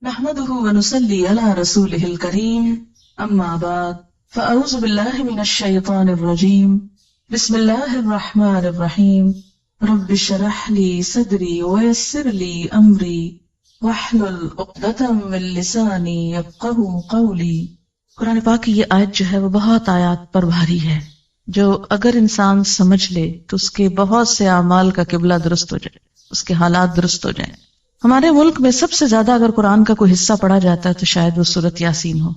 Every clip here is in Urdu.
نحمده ونصلي على رسوله الكريم أما بعد فأعوذ بالله من الشيطان الرجيم بسم الله الرحمن الرحيم رب اشرح لي صدري ويسر لي أمري واحلل عقدة من لساني يفقهوا قولي۔ قرآن پاک کی یہ آیت جو ہے وہ بہت آیات پر بھاری ہے، جو اگر انسان سمجھ لے تو اس کے بہت سے اعمال کا قبلہ درست ہو جائے، اس کے حالات درست ہو جائیں۔ ہمارے ملک میں سب سے زیادہ اگر قرآن کا کوئی حصہ پڑھا جاتا ہے تو شاید وہ سورۃ یاسین ہو،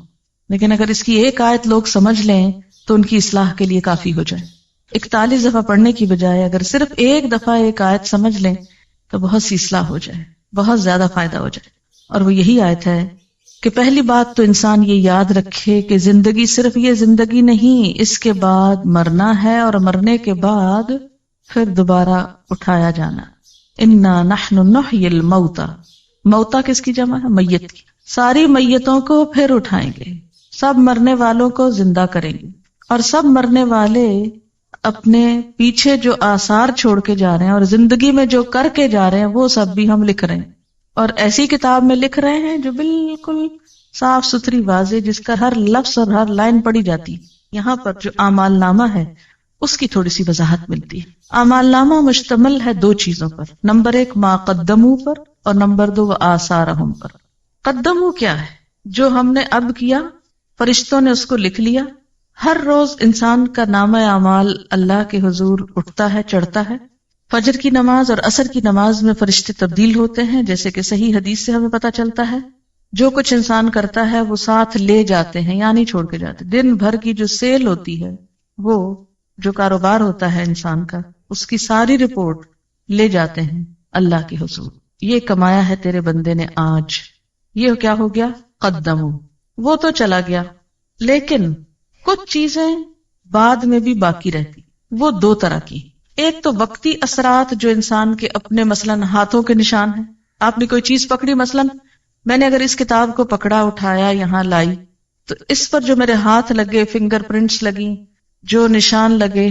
لیکن اگر اس کی ایک آیت لوگ سمجھ لیں تو ان کی اصلاح کے لیے کافی ہو جائے۔ 41 دفعہ پڑھنے کی بجائے اگر صرف ایک دفعہ ایک آیت سمجھ لیں تو بہت سی اصلاح ہو جائے، بہت زیادہ فائدہ ہو جائے۔ اور وہ یہی آیت ہے کہ پہلی بات تو انسان یہ یاد رکھے کہ زندگی صرف یہ زندگی نہیں، اس کے بعد مرنا ہے، اور مرنے کے بعد پھر دوبارہ اٹھایا جانا۔ انا نحن نحیی الموتى، موتا کس کی جمع ہے؟ میت کی۔ ساری میتوں کو پھر اٹھائیں گے، سب مرنے والوں کو زندہ کریں گے، اور سب مرنے والے اپنے پیچھے جو آثار چھوڑ کے جا رہے ہیں اور زندگی میں جو کر کے جا رہے ہیں وہ سب بھی ہم لکھ رہے ہیں، اور ایسی کتاب میں لکھ رہے ہیں جو بالکل صاف ستھری واضح، جس کا ہر لفظ اور ہر لائن پڑھی جاتی ہے۔ یہاں پر جو اعمال نامہ ہے اس کی تھوڑی سی وضاحت ملتی ہے۔ اعمال نامہ مشتمل ہے دو چیزوں پر، نمبر 1 ما قدموا پر، اور نمبر 2 آثارہم پر۔ قدموا کیا ہے؟ جو ہم نے اب کیا، فرشتوں نے اس کو لکھ لیا۔ ہر روز انسان کا نامہ اعمال اللہ کے حضور اٹھتا ہے، چڑھتا ہے۔ فجر کی نماز اور عصر کی نماز میں فرشتے تبدیل ہوتے ہیں، جیسے کہ صحیح حدیث سے ہمیں پتہ چلتا ہے۔ جو کچھ انسان کرتا ہے وہ ساتھ لے جاتے ہیں، یا نہیں چھوڑ کے جاتے۔ دن بھر کی جو سیل ہوتی ہے، وہ جو کاروبار ہوتا ہے انسان کا، اس کی ساری رپورٹ لے جاتے ہیں اللہ کے حضور۔ یہ کمایا ہے تیرے بندے نے آج، یہ کیا ہو گیا؟ قدمو، وہ تو چلا گیا، لیکن کچھ چیزیں بعد میں بھی باقی رہتی۔ وہ دو طرح کی، ایک تو وقتی اثرات جو انسان کے اپنے مثلاً ہاتھوں کے نشان ہیں۔ آپ نے کوئی چیز پکڑی، مثلاً میں نے اگر اس کتاب کو پکڑا، اٹھایا، یہاں لائی، تو اس پر جو میرے ہاتھ لگے، فنگر پرنٹس لگی، جو نشان لگے،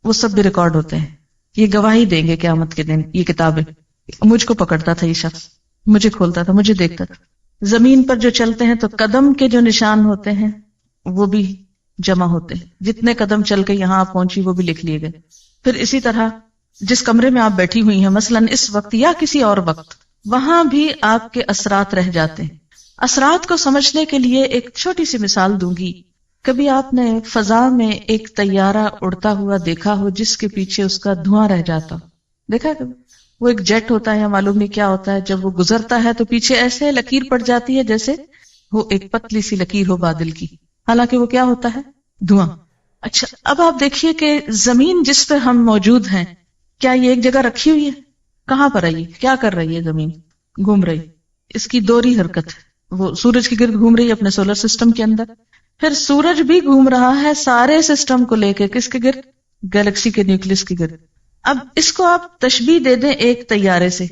وہ سب بھی ریکارڈ ہوتے ہیں۔ یہ گواہی دیں گے قیامت کے دن، یہ کتابیں، مجھ کو پکڑتا تھا یہ شخص، مجھے کھولتا تھا، مجھے دیکھتا تھا۔ زمین پر جو چلتے ہیں تو قدم کے جو نشان ہوتے ہیں وہ بھی جمع ہوتے ہیں، جتنے قدم چل کے یہاں آپ پہنچی وہ بھی لکھ لیے گئے۔ پھر اسی طرح جس کمرے میں آپ بیٹھی ہوئی ہیں، مثلاً اس وقت یا کسی اور وقت، وہاں بھی آپ کے اثرات رہ جاتے ہیں۔ اثرات کو سمجھنے کے لیے ایک چھوٹی سی مثال دوں گی۔ کبھی آپ نے فضا میں ایک طیارہ اڑتا ہوا دیکھا ہو جس کے پیچھے اس کا دھواں رہ جاتا ہو؟ دیکھا کبھی؟ وہ ایک جیٹ ہوتا ہے یا معلوم نہیں کیا ہوتا ہے، جب وہ گزرتا ہے تو پیچھے ایسے لکیر پڑ جاتی ہے جیسے وہ ایک پتلی سی لکیر ہو بادل کی، حالانکہ وہ کیا ہوتا ہے؟ دھواں۔ اچھا، اب آپ دیکھیے کہ زمین جس پہ ہم موجود ہیں، کیا یہ ایک جگہ رکھی ہوئی ہے؟ کہاں پر ہے یہ؟ کیا کر رہی ہے زمین؟ گھوم رہی۔ اس کی دوہری حرکت ہے، وہ سورج کے گرد گھوم رہی ہے اپنے سولر سسٹم کے اندر، پھر سورج بھی گھوم رہا ہے سارے سسٹم کو لے کے، کس کے گرد؟ گیلیکسی کے نیوکلس کے گرد۔ اب اس کو آپ تشبیہ دے دیں ایک طیارے سے،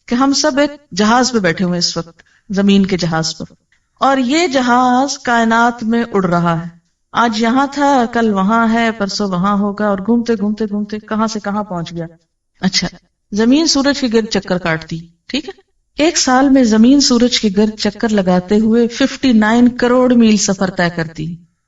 کہ ہم سب ایک جہاز پہ بیٹھے ہوئے اس وقت، زمین کے جہاز پر، اور یہ جہاز کائنات میں اڑ رہا ہے۔ آج یہاں تھا، کل وہاں ہے، پرسوں وہاں ہوگا، اور گھومتے گھومتے گھومتے کہاں سے کہاں پہنچ گیا۔ اچھا، زمین سورج کے گرد چکر کاٹتی، ٹھیک ہے؟ ایک سال میں زمین سورج کے گرد چکر لگاتے ہوئے 59 کروڑ میل سفر طے کرتی۔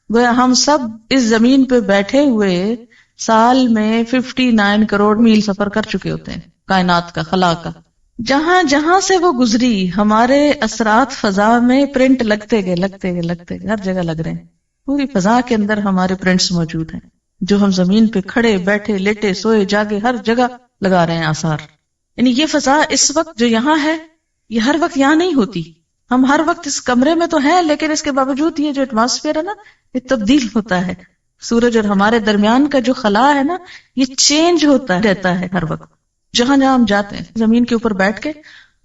گویا ہم سب اس زمین پہ بیٹھے ہوئے سال میں 59 کروڑ میل سفر کر چکے ہوتے ہیں، کائنات کا، خلا کا۔ جہاں جہاں سے وہ گزری، ہمارے اثرات فضا میں پرنٹ لگتے گئے، لگتے گئے، لگتے گئے، ہر جگہ لگ رہے ہیں۔ پوری فضا کے اندر ہمارے پرنٹس موجود ہیں، جو ہم زمین پہ کھڑے، بیٹھے، لیٹے، سوئے، جاگے، ہر جگہ لگا رہے ہیں آثار۔ یعنی یہ فضا اس وقت جو یہاں ہے، یہ ہر وقت یہاں نہیں ہوتی۔ ہم ہر وقت اس کمرے میں تو ہیں، لیکن اس کے باوجود یہ جو ایٹماسفیئر ہے نا، یہ تبدیل ہوتا ہے۔ سورج اور ہمارے درمیان کا جو خلا ہے نا، یہ چینج ہوتا رہتا ہے ہر وقت۔ جہاں جہاں ہم جاتے ہیں، زمین کے اوپر بیٹھ کے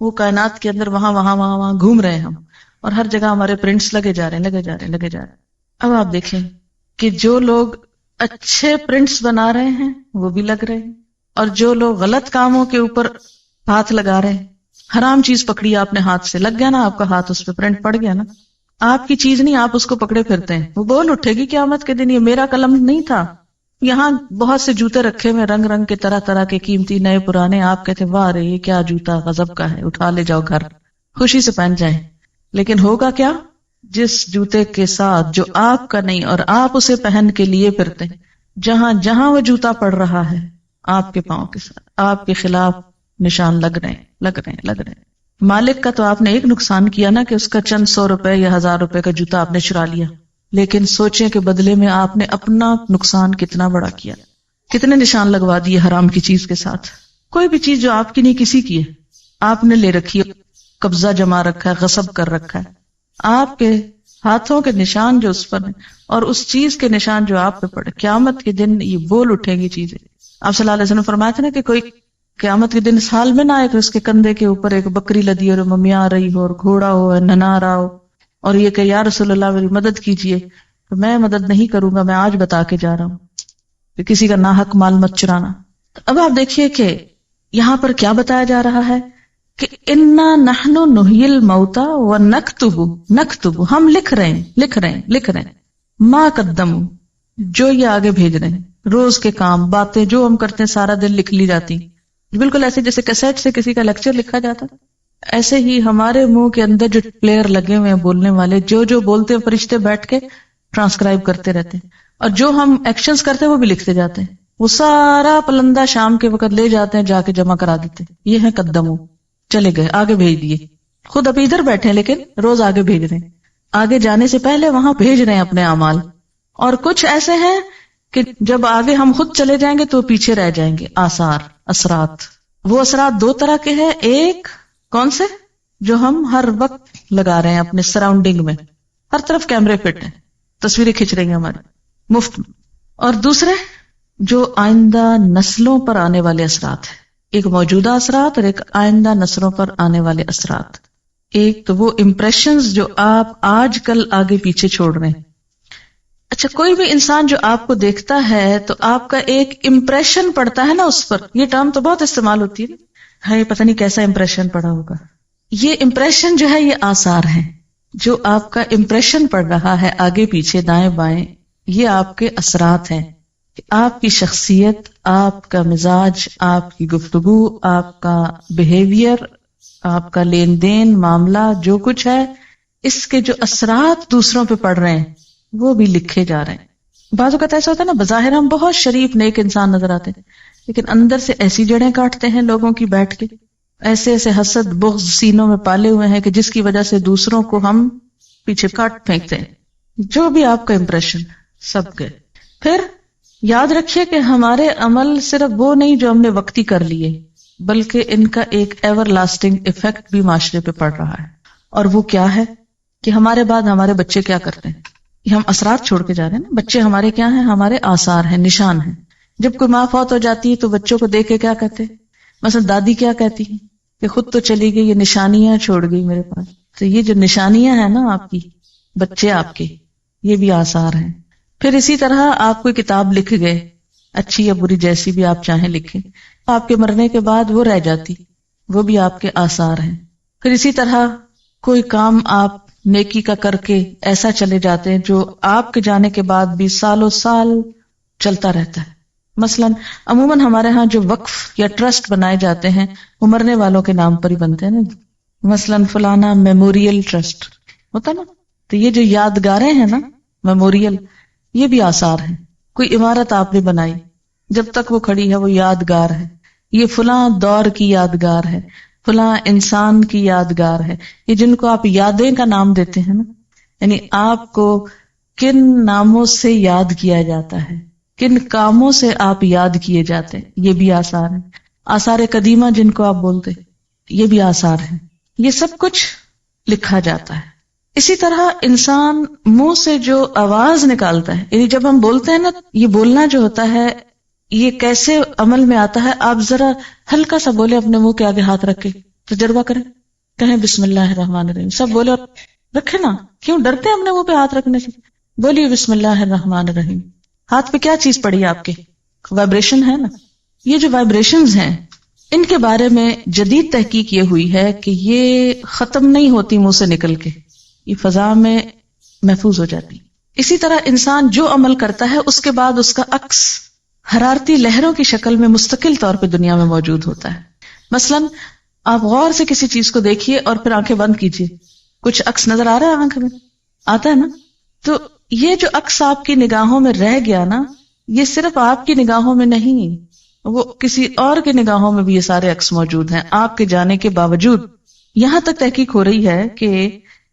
وہ کائنات کے اندر وہاں وہاں وہاں وہاں گھوم رہے ہیں ہم، اور ہر جگہ ہمارے پرنٹس لگے جا رہے ہیں، لگے جا رہے ہیں، لگے جا رہے ہیں۔ اب آپ دیکھیں کہ جو لوگ اچھے پرنٹس بنا رہے ہیں وہ بھی لگ رہے ہیں، اور جو لوگ غلط کاموں کے اوپر ہاتھ لگا رہے ہیں، حرام چیز پکڑی آپ نے ہاتھ سے، لگ گیا نا آپ کا ہاتھ، اس پہ پرنٹ پڑ گیا نا، آپ کی چیز نہیں، آپ اس کو پکڑے پھرتے ہیں، وہ بول اٹھے گی قیامت کے دن، یہ میرا قلم نہیں تھا۔ یہاں بہت سے جوتے رکھے ہوئے، رنگ رنگ کے، طرح طرح کے، قیمتی، نئے پرانے، آپ کہتے واہ رے یہ کیا جوتا غضب کا ہے، اٹھا لے جاؤ گھر، خوشی سے پہن جائیں، لیکن ہوگا کیا؟ جس جوتے کے ساتھ جو آپ کا نہیں اور آپ اسے پہن کے لیے پھرتے ہیں، جہاں جہاں وہ جوتا پڑ رہا ہے آپ کے پاؤں کے ساتھ آپ کے خلاف نشان لگ رہے ہیں. مالک کا تو آپ نے ایک نقصان کیا نا کہ اس کا چند 100 روپے یا 1000 روپے کا جوتا آپ نے چرا لیا، لیکن سوچیں کہ بدلے میں آپ نے اپنا نقصان کتنا بڑا کیا، کتنے نشان لگوا دیے حرام کی چیز کے ساتھ. کوئی بھی چیز جو آپ کی نہیں کسی کی ہے، آپ نے لے رکھی ہے، قبضہ جما رکھا ہے، غصب کر رکھا ہے، آپ کے ہاتھوں کے نشان جو اس پر ہیں اور اس چیز کے نشان جو آپ پہ پڑے، قیامت کے دن یہ بول اٹھیں گی چیزیں. آپ صلی اللہ علیہ وسلم فرمایا تھا نا کہ کوئی قیامت کے دن اس حال میں نہ آئے کہ اس کے کندھے کے اوپر ایک بکری لدی اور ممیا رہی ہو اور گھوڑا ہو ننا رہا ہو اور یہ کہ یا رسول اللہ میری مدد کیجئے، تو میں مدد نہیں کروں گا، میں آج بتا کے جا رہا ہوں کہ کسی کا ناحق مال مت چرانا. اب آپ دیکھیے کہ یہاں پر کیا بتایا جا رہا ہے کہ انا نحن نحیی الموتى ونکتب ہم لکھ رہے ہیں ما قدموا جو یہ آگے بھیج رہے ہیں، روز کے کام باتیں جو ہم کرتے ہیں سارا دن لکھ لی جاتی، بالکل ایسے جیسے کیسٹ سے کسی کا لیکچر لکھا جاتا، ایسے ہی ہمارے منہ کے اندر جو پلیئر لگے ہوئے ہیں بولنے والے، جو بولتے ہیں فرشتے بیٹھ کے ٹرانسکرائب کرتے رہتے ہیں، اور جو ہم ایکشنز کرتے ہیں وہ بھی لکھتے جاتے ہیں. وہ سارا پلندہ شام کے وقت لے جاتے ہیں، جا کے جمع کرا دیتے ہیں. یہ ہے قدمو، چلے گئے آگے بھیج دیے. خود ابھی ادھر بیٹھے ہیں لیکن روز آگے بھیج رہے ہیں، آگے جانے سے پہلے وہاں بھیج رہے ہیں اپنے اعمال. اور کچھ ایسے ہیں کہ جب آگے ہم خود چلے جائیں گے تو پیچھے رہ جائیں گے. آثار، اثرات. وہ اثرات دو طرح کے ہیں، ایک کون سے؟ جو ہم ہر وقت لگا رہے ہیں اپنے سراؤنڈنگ میں، ہر طرف کیمرے فٹ ہیں، تصویریں کھنچ رہی ہیں ہماری مفت میں. اور دوسرے جو آئندہ نسلوں پر آنے والے اثرات ہیں، ایک موجودہ اثرات اور ایک آئندہ نسلوں پر آنے والے اثرات. ایک تو وہ امپریشنز جو آپ آج کل آگے پیچھے چھوڑ رہے ہیں. اچھا، کوئی بھی انسان جو آپ کو دیکھتا ہے تو آپ کا ایک امپریشن پڑتا ہے نا اس پر. یہ ٹرم تو بہت استعمال ہوتی ہے پتہ نہیں کیسا امپریشن پڑا ہوگا. یہ امپریشن جو ہے یہ آثار ہیں، جو آپ کا امپریشن پڑ رہا ہے آگے پیچھے دائیں بائیں، یہ آپ کے اثرات ہیں. آپ کی شخصیت، آپ کا مزاج، آپ کی گفتگو، آپ کا بیہیویئر، آپ کا لین دین معاملہ، جو کچھ ہے، اس کے جو اثرات دوسروں پہ پڑ رہے ہیں وہ بھی لکھے جا رہے ہیں. بعض اوقات ایسا ہوتا ہے نا، بظاہر ہم بہت شریف نیک انسان نظر آتے ہیں لیکن اندر سے ایسی جڑیں کاٹتے ہیں لوگوں کی بیٹھ کے، ایسے حسد بغض سینوں میں پالے ہوئے ہیں کہ جس کی وجہ سے دوسروں کو ہم پیچھے کاٹ پھینکتے ہیں. جو بھی آپ کا امپریشن سب گئے. پھر یاد رکھیے کہ ہمارے عمل صرف وہ نہیں جو ہم نے وقتی کر لیے، بلکہ ان کا ایک ایور لاسٹنگ ایفیکٹ بھی معاشرے پہ پڑ رہا ہے. اور وہ کیا ہے کہ ہمارے بعد ہمارے بچے کیا کرتے ہیں. یہ ہم اثرات چھوڑ کے جا رہے ہیں نا. بچے ہمارے کیا ہیں؟ ہمارے آثار ہیں، نشان ہیں. جب کوئی ماں فوت ہو جاتی ہے تو بچوں کو دیکھ کے کیا کہتے ہیں؟ مثلا دادی کیا کہتی ہیں کہ خود تو چلی گئی، یہ نشانیاں چھوڑ گئی میرے پاس. تو یہ جو نشانیاں ہیں نا آپ کی، بچے آپ کے، یہ بھی آثار ہیں. پھر اسی طرح آپ کوئی کتاب لکھ گئے، اچھی یا بری جیسی بھی آپ چاہیں لکھیں، آپ کے مرنے کے بعد وہ رہ جاتی، وہ بھی آپ کے آثار ہیں. پھر اسی طرح کوئی کام آپ نیکی کا کر کے ایسا چلے جاتے ہیں جو آپ کے جانے کے بعد بھی سالوں سال چلتا رہتا ہے. مثلا عموماً ہمارے ہاں جو وقف یا ٹرسٹ بنائے جاتے ہیں وہ مرنے والوں کے نام پر ہی بنتے ہیں نا. مثلا فلانا میموریل ٹرسٹ ہوتا نا. تو یہ جو یادگاریں ہیں نا، میموریل، یہ بھی آثار ہیں. کوئی عمارت آپ نے بنائی، جب تک وہ کھڑی ہے وہ یادگار ہے. یہ فلاں دور کی یادگار ہے، فلاں انسان کی یادگار ہے. یہ جن کو آپ یادیں کا نام دیتے ہیں نا، یعنی آپ کو کن ناموں سے یاد کیا جاتا ہے، کن کاموں سے آپ یاد کیے جاتے ہیں، یہ بھی آثار ہیں. آثار قدیمہ جن کو آپ بولتے، یہ بھی آثار ہیں. یہ سب کچھ لکھا جاتا ہے. اسی طرح انسان منہ سے جو آواز نکالتا ہے، یعنی جب ہم بولتے ہیں نا، یہ بولنا جو ہوتا ہے یہ کیسے عمل میں آتا ہے. آپ ذرا ہلکا سا بولے، اپنے منہ کے آگے ہاتھ رکھے تجربہ کریں، کہیں بسم اللہ الرحمن الرحیم، سب بولے اور رکھے نا. کیوں ڈرتے ہیں اپنے منہ پہ ہاتھ رکھنے سے؟ بولیے بسم اللہ الرحمن الرحیم. ہاتھ پہ کیا چیز پڑی ہے آپ کے؟ وائبریشن ہے نا. یہ جو وائبریشنز ہیں ان کے بارے میں جدید تحقیق یہ ہوئی ہے کہ یہ ختم نہیں ہوتی منہ سے نکل کے، یہ فضا میں محفوظ ہو جاتی. اسی طرح انسان جو عمل کرتا ہے اس کے بعد اس کا عکس حرارتی لہروں کی شکل میں مستقل طور پہ دنیا میں موجود ہوتا ہے. مثلا آپ غور سے کسی چیز کو دیکھیے اور پھر آنکھیں بند کیجیے کچھ عکس نظر آ رہا ہے آنکھ میں؟ آتا ہے نا. تو یہ جو عکس آپ کی نگاہوں میں رہ گیا نا، یہ صرف آپ کی نگاہوں میں نہیں، وہ کسی اور کے نگاہوں میں بھی یہ سارے عکس موجود ہیں آپ کے جانے کے باوجود. یہاں تک تحقیق ہو رہی ہے کہ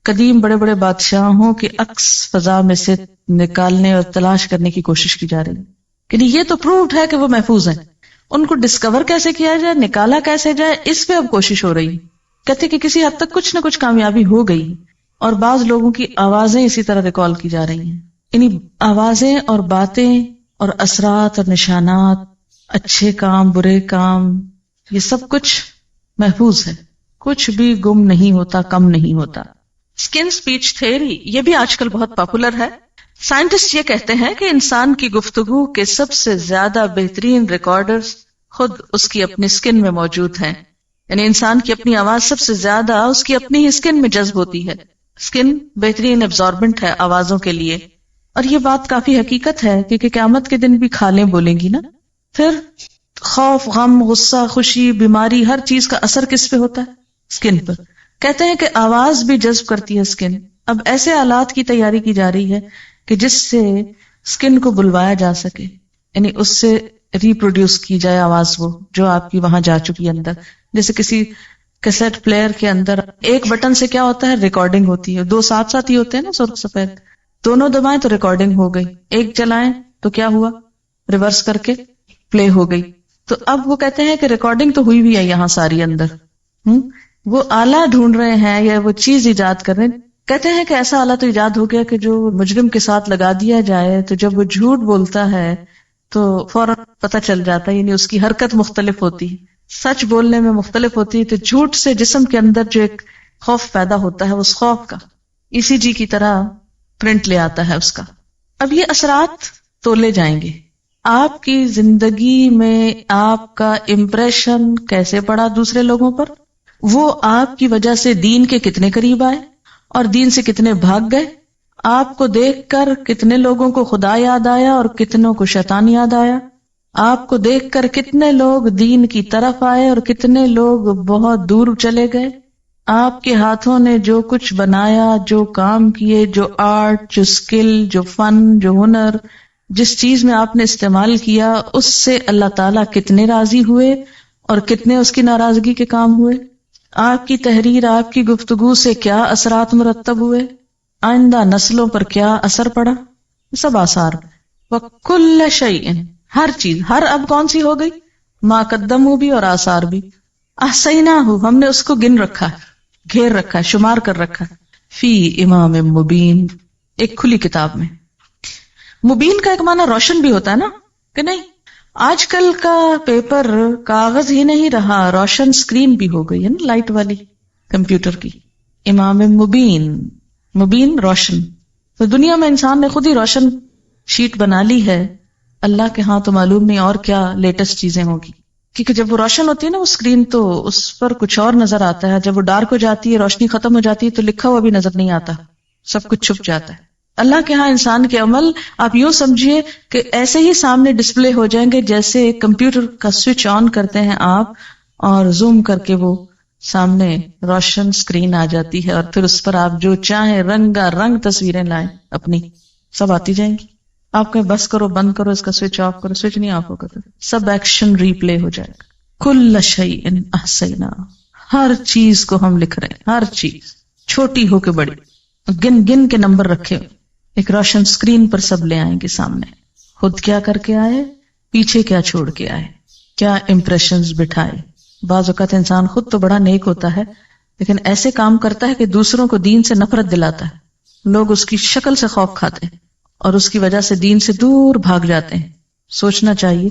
قدیم بڑے بڑے بادشاہوں کے عکس فضا میں سے نکالنے اور تلاش کرنے کی کوشش کی جا رہی ہے، یعنی یہ تو پرووڈ ہے کہ وہ محفوظ ہیں. ان کو ڈسکور کیسے کیا جائے، نکالا کیسے جائے، اس پہ اب کوشش ہو رہی. کہتے کہ کسی حد تک کچھ نہ کچھ کامیابی ہو گئی، اور بعض لوگوں کی آوازیں اسی طرح ریکال کی جا رہی ہیں. یعنی آوازیں اور باتیں اور اثرات اور نشانات، اچھے کام برے کام، یہ سب کچھ محفوظ ہے، کچھ بھی گم نہیں ہوتا، کم نہیں ہوتا. اسکن اسپیچ تھیوری یہ بھی آج کل بہت پاپولر ہے. سائنٹسٹ یہ کہتے ہیں کہ انسان کی گفتگو کے سب سے زیادہ بہترین ریکارڈرز خود اس کی اپنی اسکن میں موجود ہیں. یعنی انسان کی اپنی آواز سب سے زیادہ اس کی اپنی ہی اسکن میں جذب ہوتی ہے. اسکن بہترین ایبزاربنٹ ہے آوازوں کے لیے. اور یہ بات کافی حقیقت ہے، کیونکہ قیامت کے دن بھی کھالیں بولیں گی نا. پھر خوف، غم، غصہ، خوشی، بیماری، ہر چیز کا اثر کس پہ ہوتا ہے؟ اسکن پر. کہتے ہیں کہ آواز بھی جذب کرتی ہے اسکن. اب ایسے آلات کی تیاری کی جا رہی ہے کہ جس سے اسکن کو بلوایا جا سکے، یعنی اس سے ریپروڈیوس کی جائے آواز، وہ جو آپ کی وہاں جا چکی ہے اندر. جیسے کسی کیسٹ پلیئر کے اندر ایک بٹن سے کیا ہوتا ہے، ریکارڈنگ ہوتی ہے. دو ساتھ ساتھ ہی ہوتے ہیں نا سرخ سفید، دونوں دبائیں تو ریکارڈنگ ہو گئی، ایک چلائیں تو کیا ہوا، ریورس کر کے پلے ہو گئی. تو اب وہ کہتے ہیں کہ ریکارڈنگ تو ہوئی بھی ہے یہاں ساری اندر. وہ آلہ ڈھونڈ رہے ہیں یا وہ چیز ایجاد کر رہے ہیں. کہتے ہیں کہ ایسا آلہ تو ایجاد ہو گیا کہ جو مجرم کے ساتھ لگا دیا جائے تو جب وہ جھوٹ بولتا ہے تو فوراً پتہ چل جاتا ہے، یعنی اس کی حرکت مختلف ہوتی ہے، سچ بولنے میں مختلف ہوتی ہے. تو جھوٹ سے جسم کے اندر جو ایک خوف پیدا ہوتا ہے، اس خوف کا ECG کی طرح پرنٹ لے آتا ہے اس کا. اب یہ اثرات تولے جائیں گے. آپ کی زندگی میں آپ کا امپریشن کیسے پڑا دوسرے لوگوں پر، وہ آپ کی وجہ سے دین کے کتنے قریب آئے اور دین سے کتنے بھاگ گئے. آپ کو دیکھ کر کتنے لوگوں کو خدا یاد آیا اور کتنوں کو شیطان یاد آیا. آپ کو دیکھ کر کتنے لوگ دین کی طرف آئے اور کتنے لوگ بہت دور چلے گئے. آپ کے ہاتھوں نے جو کچھ بنایا، جو کام کیے، جو آرٹ، جو اسکل، جو فن، جو ہنر، جس چیز میں آپ نے استعمال کیا، اس سے اللہ تعالیٰ کتنے راضی ہوئے اور کتنے اس کی ناراضگی کے کام ہوئے. آپ کی تحریر، آپ کی گفتگو سے کیا اثرات مرتب ہوئے، آئندہ نسلوں پر کیا اثر پڑا، سب آثار. وَكُلَّ شَيْءٍ، ہر چیز، ہر اب کون سی ہو گئی، ما قدموا بھی اور آثار بھی. احصیناہ، ہم نے اس کو گن رکھا ہے، گھیر رکھا ہے، شمار کر رکھا ہے. فی امام مبین، ایک کھلی کتاب میں. مبین کا ایک معنی روشن بھی ہوتا ہے نا، کہ نہیں؟ آج کل کا پیپر کاغذ ہی نہیں رہا، روشن اسکرین بھی ہو گئی ہے نا، لائٹ والی کمپیوٹر کی. امام مبین، مبین روشن. تو دنیا میں انسان نے خود ہی روشن شیٹ بنا لی ہے. اللہ کے ہاں تو معلوم نہیں اور کیا لیٹسٹ چیزیں ہوگی، کیونکہ جب وہ روشن ہوتی ہے نا وہ اسکرین تو اس پر کچھ اور نظر آتا ہے. جب وہ ڈارک ہو جاتی ہے، روشنی ختم ہو جاتی ہے، تو لکھا ہوا بھی نظر نہیں آتا، سب کچھ چھپ جاتا ہے. اللہ کے ہاں انسان کے عمل آپ یوں سمجھیے کہ ایسے ہی سامنے ڈسپلے ہو جائیں گے جیسے کمپیوٹر کا سوئچ آن کرتے ہیں آپ اور زوم کر کے وہ سامنے روشن سکرین آ جاتی ہے، اور پھر اس پر آپ جو چاہیں رنگا رنگ تصویریں لائیں اپنی، سب آتی جائیں گی. آپ کہیں بس کرو، بند کرو اس کا سوئچ آف کرو، سوئچ نہیں آف ہوگا تو سب ایکشن ریپلے ہو جائے گا. کل شیء احصینا، ہر چیز کو ہم لکھ رہے ہیں، ہر چیز چھوٹی ہو کے بڑی، گن گن کے نمبر رکھے ہوئے. ایک روشن سکرین پر سب لے آئیں گے سامنے. خود کیا کر کے آئے، پیچھے کیا چھوڑ کے آئے، کیا امپریشنز بٹھائے. بعض اوقات انسان خود تو بڑا نیک ہوتا ہے لیکن ایسے کام کرتا ہے کہ دوسروں کو دین سے نفرت دلاتا ہے. لوگ اس کی شکل سے خوف کھاتے ہیں اور اس کی وجہ سے دین سے دور بھاگ جاتے ہیں. سوچنا چاہیے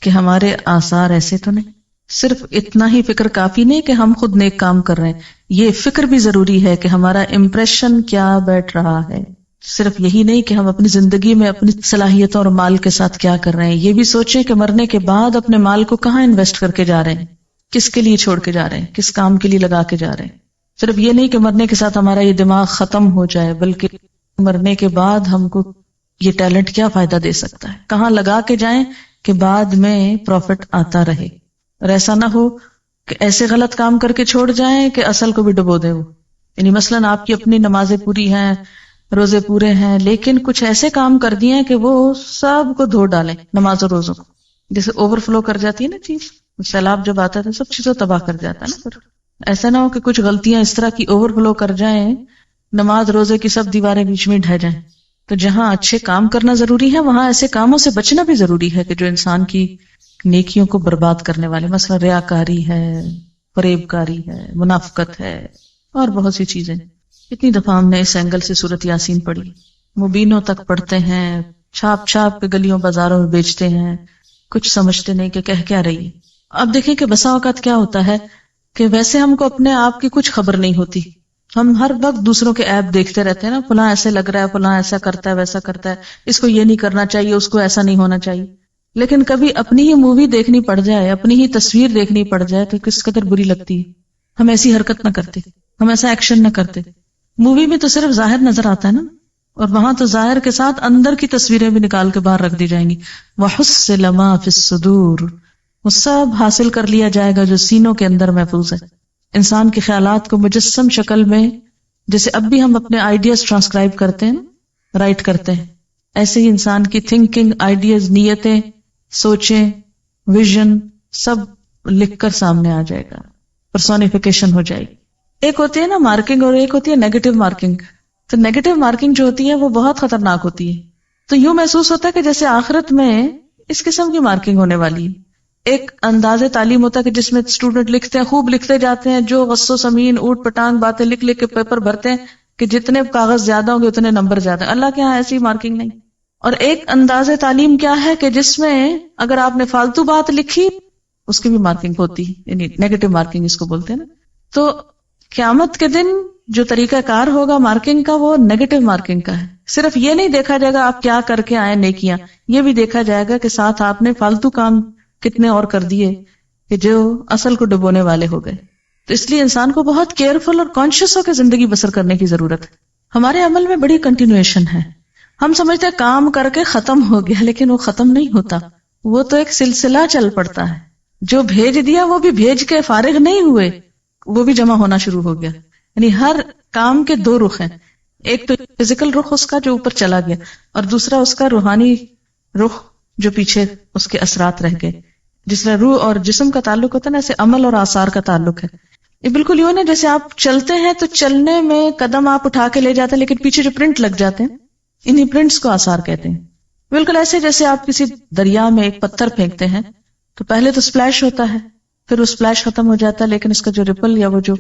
کہ ہمارے آثار ایسے تو نہیں. صرف اتنا ہی فکر کافی نہیں کہ ہم خود نیک کام کر رہے ہیں، یہ فکر بھی ضروری ہے کہ ہمارا امپریشن کیا بیٹھ رہا ہے. صرف یہی نہیں کہ ہم اپنی زندگی میں اپنی صلاحیتوں اور مال کے ساتھ کیا کر رہے ہیں، یہ بھی سوچیں کہ مرنے کے بعد اپنے مال کو کہاں انویسٹ کر کے جا رہے ہیں، کس کے لیے چھوڑ کے جا رہے ہیں، کس کام کے لیے لگا کے جا رہے ہیں. صرف یہ نہیں کہ مرنے کے ساتھ ہمارا یہ دماغ ختم ہو جائے، بلکہ مرنے کے بعد ہم کو یہ ٹیلنٹ کیا فائدہ دے سکتا ہے، کہاں لگا کے جائیں کہ بعد میں پروفٹ آتا رہے. اور ایسا نہ ہو کہ ایسے غلط کام کر کے چھوڑ جائیں کہ اصل کو بھی ڈبو دے وہ. یعنی مثلاً آپ کی اپنی نمازیں پوری ہیں، روزے پورے ہیں، لیکن کچھ ایسے کام کر دیے ہیں کہ وہ سب کو دھو ڈالیں نماز اور روزوں کو. جیسے اوور فلو کر جاتی ہے نا چیز، سیلاب جب آتا ہے سب چیزوں تباہ کر جاتا ہے نا. پھر ایسا نہ ہو کہ کچھ غلطیاں اس طرح کی اوور فلو کر جائیں، نماز روزے کی سب دیواریں بیچ میں ڈھہ جائیں. تو جہاں اچھے کام کرنا ضروری ہے وہاں ایسے کاموں سے بچنا بھی ضروری ہے کہ جو انسان کی نیکیوں کو برباد کرنے والے، مثلا ریاکاری ہے، فریب کاری ہے، منافقت ہے، اور بہت سی چیزیں. کتنی دفعہ ہم نے اس اینگل سے سورت یاسین پڑھی، مبینوں تک پڑھتے ہیں، چھاپ چھاپ کے گلیوں بازاروں میں بیچتے ہیں، کچھ سمجھتے نہیں کہ کہہ کیا رہی ہے. اب دیکھیں کہ بسا اوقات کیا ہوتا ہے کہ ویسے ہم کو اپنے آپ کی کچھ خبر نہیں ہوتی، ہم ہر وقت دوسروں کے ایپ دیکھتے رہتے ہیں نا، فلاں ایسے لگ رہا ہے، فلاں ایسا کرتا ہے، ویسا کرتا ہے، اس کو یہ نہیں کرنا چاہیے، اس کو ایسا نہیں ہونا چاہیے. لیکن کبھی اپنی ہی مووی دیکھنی پڑ جائے، اپنی ہی تصویر دیکھنی پڑ جائے تو کس قدر بری لگتی ہے. ہم ایسی حرکت نہ کرتے، ہم ایسا ایکشن نہ کرتے. مووی میں تو صرف ظاہر نظر آتا ہے نا، اور وہاں تو ظاہر کے ساتھ اندر کی تصویریں بھی نکال کے باہر رکھ دی جائیں گی. وَحُصِّلَ مَا فِي الصُّدُورِ، وہ سب حاصل کر لیا جائے گا جو سینوں کے اندر محفوظ ہے. انسان کے خیالات کو مجسم شکل میں، جیسے اب بھی ہم اپنے آئیڈیاز ٹرانسکرائب کرتے ہیں، رائٹ کرتے ہیں، ایسے ہی انسان کی تھنکنگ، آئیڈیاز، نیتیں، سوچیں، ویژن سب لکھ کر سامنے آ جائے گا، پرسونیفیکیشن ہو جائے گی. ایک ہوتی ہے نا مارکنگ اور ایک ہوتی ہے نیگیٹو مارکنگ. تو نیگیٹو مارکنگ جو ہوتی ہے وہ بہت خطرناک ہوتی ہے. تو یوں محسوس ہوتا ہے کہ جیسے آخرت میں اس قسم کی مارکنگ ہونے والی ہے. ایک انداز تعلیم ہوتا ہے کہ جس میں اسٹوڈنٹ لکھتے ہیں، خوب لکھتے جاتے ہیں، جو غص و سمین اوٹ پٹانگ باتیں لکھ لکھ کے پیپر بھرتے ہیں کہ جتنے کاغذ زیادہ ہوں گے اتنے نمبر زیادہ. اللہ کے ہاں ایسی مارکنگ نہیں. اور ایک انداز تعلیم کیا ہے کہ جس میں اگر آپ نے فالتو بات لکھی اس کی بھی مارکنگ ہوتی ہے، یعنی نیگیٹو مارکنگ اس کو بولتے ہیں نا. تو قیامت کے دن جو طریقہ کار ہوگا مارکنگ کا وہ نیگیٹو مارکنگ کا ہے. صرف یہ نہیں دیکھا جائے گا آپ کیا کر کے آئے نیکیاں، یہ بھی دیکھا جائے گا کہ ساتھ آپ نے فالتو کام کتنے اور کر دیے کہ جو اصل کو ڈبونے والے ہو گئے. تو اس لیے انسان کو بہت کیئرفل اور کانشیس ہو کے زندگی بسر کرنے کی ضرورت ہے. ہمارے عمل میں بڑی کنٹینویشن ہے. ہم سمجھتے ہیں کام کر کے ختم ہو گیا، لیکن وہ ختم نہیں ہوتا، وہ تو ایک سلسلہ چل پڑتا ہے. جو بھیج دیا وہ بھی بھیج کے فارغ نہیں ہوئے، وہ بھی جمع ہونا شروع ہو گیا. یعنی ہر کام کے دو رخ ہیں، ایک تو فزیکل رخ اس کا جو اوپر چلا گیا، اور دوسرا اس کا روحانی رخ جو پیچھے اس کے اثرات رہ گئے. جس طرح روح اور جسم کا تعلق ہوتا ہے نا، ایسے عمل اور آثار کا تعلق ہے. یہ بالکل یوں نا جیسے آپ چلتے ہیں تو چلنے میں قدم آپ اٹھا کے لے جاتے ہیں، لیکن پیچھے جو پرنٹ لگ جاتے ہیں انہی پرنٹس کو آثار کہتے ہیں. بالکل ایسے جیسے آپ کسی دریا میں ایک پتھر پھینکتے ہیں تو پہلے تو سپلیش ہوتا ہے، پھر وہ سپلیش ختم ہو جاتا ہے، لیکن اس کا جو ریپل یا وہ جو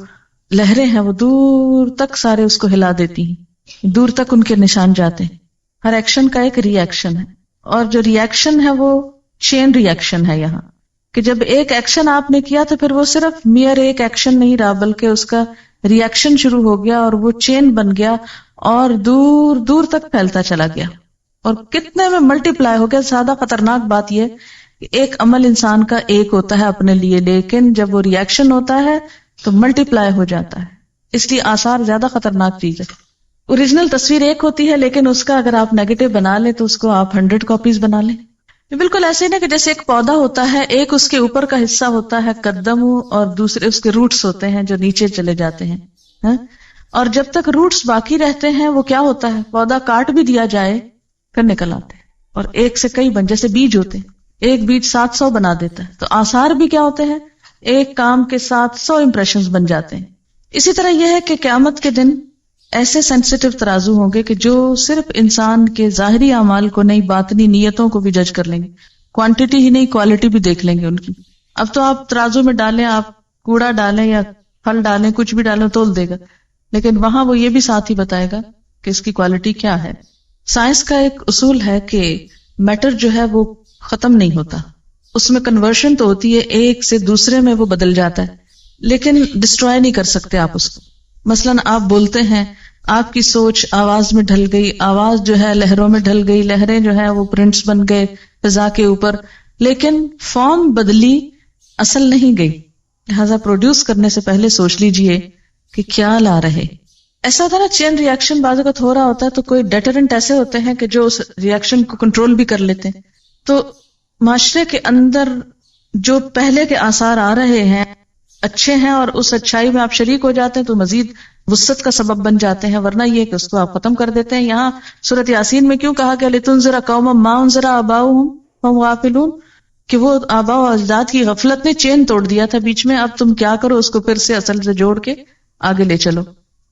لہریں ہیں وہ دور تک سارے اس کو ہلا دیتی ہیں، دور تک ان کے نشان جاتے ہیں. ہر ایکشن کا ایک ری ایکشن ہے، اور جو ری ایکشن ہے وہ چین ری ایکشن ہے. یہاں کہ جب ایک ایکشن آپ نے کیا تو پھر وہ صرف میئر ایک ایکشن نہیں رہا، بلکہ اس کا ری ایکشن شروع ہو گیا اور وہ چین بن گیا اور دور دور تک پھیلتا چلا گیا اور کتنے میں ملٹی پلائی ہو گیا. زیادہ خطرناک بات یہ کہ ایک عمل انسان کا ایک ہوتا ہے اپنے لیے، لیکن جب وہ ری ایکشن ہوتا ہے تو ملٹی پلائی ہو جاتا ہے. اس لیے آثار زیادہ خطرناک چیز ہے. اوریجنل تصویر ایک ہوتی ہے، لیکن اس کا اگر آپ نیگیٹو بنا لیں تو اس کو آپ 100 کاپیز بنا لیں. بالکل ایسے ہی نا کہ جیسے ایک پودا ہوتا ہے، ایک اس کے اوپر کا حصہ ہوتا ہے قدم، اور دوسرے اس کے روٹس ہوتے ہیں جو نیچے چلے جاتے ہیں. اور جب تک روٹس باقی رہتے ہیں وہ کیا ہوتا ہے، پودا کاٹ بھی دیا جائے پھر نکل آتے ہیں، اور ایک سے کئی بن، جیسے بیج ہوتے ہیں، ایک بیج 700 بنا دیتا ہے. تو آثار بھی کیا ہوتے ہیں، ایک کام کے 700 امپریشنز بن جاتے ہیں. اسی طرح یہ ہے کہ قیامت کے دن ایسے سینسیٹیو ترازو ہوں گے کہ جو صرف انسان کے ظاہری اعمال کو نہیں، باطنی نیتوں کو بھی جج کر لیں گے. کوانٹٹی ہی نہیں، کوالٹی بھی دیکھ لیں گے ان کی. اب تو آپ ترازو میں ڈالیں، آپ کوڑا ڈالیں یا پھل ڈالیں، کچھ بھی ڈالیں تول دے گا، لیکن وہاں وہ یہ بھی ساتھ ہی بتائے گا کہ اس کی کوالٹی کیا ہے. سائنس کا ایک اصول ہے کہ میٹر جو ہے وہ ختم نہیں ہوتا، اس میں کنورشن تو ہوتی ہے، ایک سے دوسرے میں وہ بدل جاتا ہے، لیکن ڈسٹرائے نہیں کر سکتے آپ اس کو. مثلاً آپ بولتے ہیں، آپ کی سوچ آواز میں ڈھل گئی، آواز جو ہے لہروں میں ڈھل گئی، لہریں جو ہے وہ پرنٹس بن گئے فضا کے اوپر، لیکن فارم بدلی، اصل نہیں گئی. لہذا پروڈیوس کرنے سے پہلے سوچ لیجئے کہ کیا لا رہے. ایسا ہوتا ہے نا چین ری ایکشن بعض اوقات ہو رہا ہوتا ہے تو کوئی ڈیٹرنٹ ایسے ہوتے ہیں کہ جو اس ری ایکشن کو کنٹرول بھی کر لیتے ہیں. تو معاشرے کے اندر جو پہلے کے آثار آ رہے ہیں اچھے ہیں اور اس اچھائی میں آپ شریک ہو جاتے ہیں تو مزید وسعت کا سبب بن جاتے ہیں، ورنہ یہ کہ اس کو آپ ختم کر دیتے ہیں. یہاں سورۃ یاسین میں کیوں کہا کہ لتنذر قوما ما انذر آباؤہم فہم غافلون، کہ وہ آباء و اجداد کی غفلت نے چین توڑ دیا تھا بیچ میں، اب تم کیا کرو اس کو پھر سے اصل سے جوڑ کے آگے لے چلو.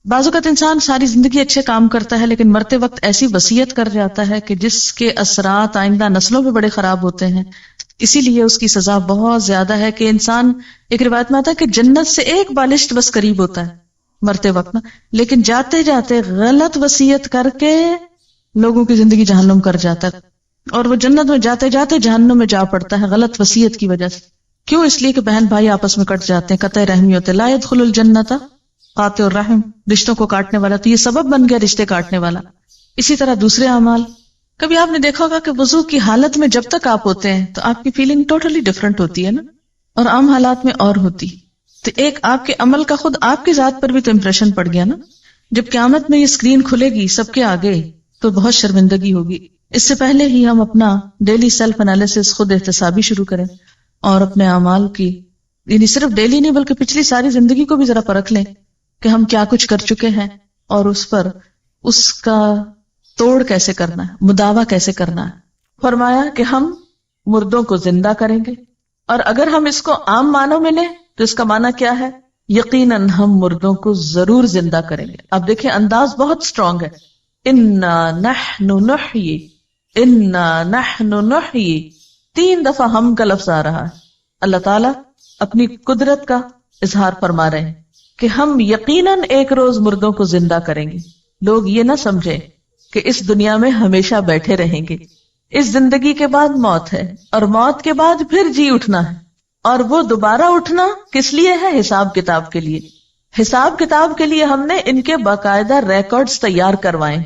بعض اوقات انسان ساری زندگی اچھے کام کرتا ہے لیکن مرتے وقت ایسی وصیت کر جاتا ہے کہ جس کے اثرات آئندہ نسلوں پہ بڑے خراب ہوتے ہیں. اسی لیے اس کی سزا بہت زیادہ ہے کہ انسان، ایک روایت میں آتا ہے کہ جنت سے ایک بالشت بس قریب ہوتا ہے مرتے وقت نا، لیکن جاتے جاتے غلط وصیت کر کے لوگوں کی زندگی جہنم کر جاتا ہے، اور وہ جنت میں جاتے جاتے جہنم میں جا پڑتا ہے غلط وصیت کی وجہ سے. کیوں؟ اس لیے کہ بہن بھائی آپس میں کٹ جاتے ہیں، قطع رحمی ہوتے. لا يدخل الجنت قاطع الرحم، رشتوں کو کاٹنے والا، تو یہ سبب بن گیا رشتے کاٹنے والا. اسی طرح دوسرے اعمال، کبھی آپ نے دیکھا ہوگا کہ وضو کی حالت میں جب تک آپ ہوتے ہیں تو آپ کی فیلنگ ٹوٹلی ڈفرنٹ ہوتی ہے نا، اور عام حالات میں اور ہوتی. تو ایک آپ کے عمل کا خود آپ کی ذات پر بھی تو امپریشن پڑ گیا نا. جب قیامت میں یہ اسکرین کھلے گی سب کے آگے تو بہت شرمندگی ہوگی. اس سے پہلے ہی ہم اپنا ڈیلی سیلف انالیسس خود احتسابی شروع کریں اور اپنے اعمال کی، یعنی صرف ڈیلی نہیں بلکہ پچھلی ساری زندگی کو بھی ذرا پرکھ لیں کہ ہم کیا کچھ کر چکے ہیں اور اس پر اس کا توڑ کیسے کرنا ہے، مداوع کیسے کرنا ہے. فرمایا کہ ہم مردوں کو زندہ کریں گے، اور اگر ہم اس کو عام معنوں میں لیں تو اس کا معنی کیا ہے؟ یقیناً ہم مردوں کو ضرور زندہ کریں گے. اب دیکھیں انداز بہت سٹرونگ ہے. انا نحن نحیی، انا نحن نحیی، 3 دفعہ ہم کا لفظ آ رہا ہے. اللہ تعالیٰ اپنی قدرت کا اظہار فرما رہے ہیں کہ ہم یقیناً ایک روز مردوں کو زندہ کریں گے. لوگ یہ نہ سمجھیں کہ اس دنیا میں ہمیشہ بیٹھے رہیں گے. اس زندگی کے بعد موت ہے، اور موت کے بعد پھر جی اٹھنا ہے، اور وہ دوبارہ اٹھنا کس لیے ہے؟ حساب کتاب کے لیے. حساب کتاب کے لیے ہم نے ان کے باقاعدہ ریکارڈز تیار کروائے.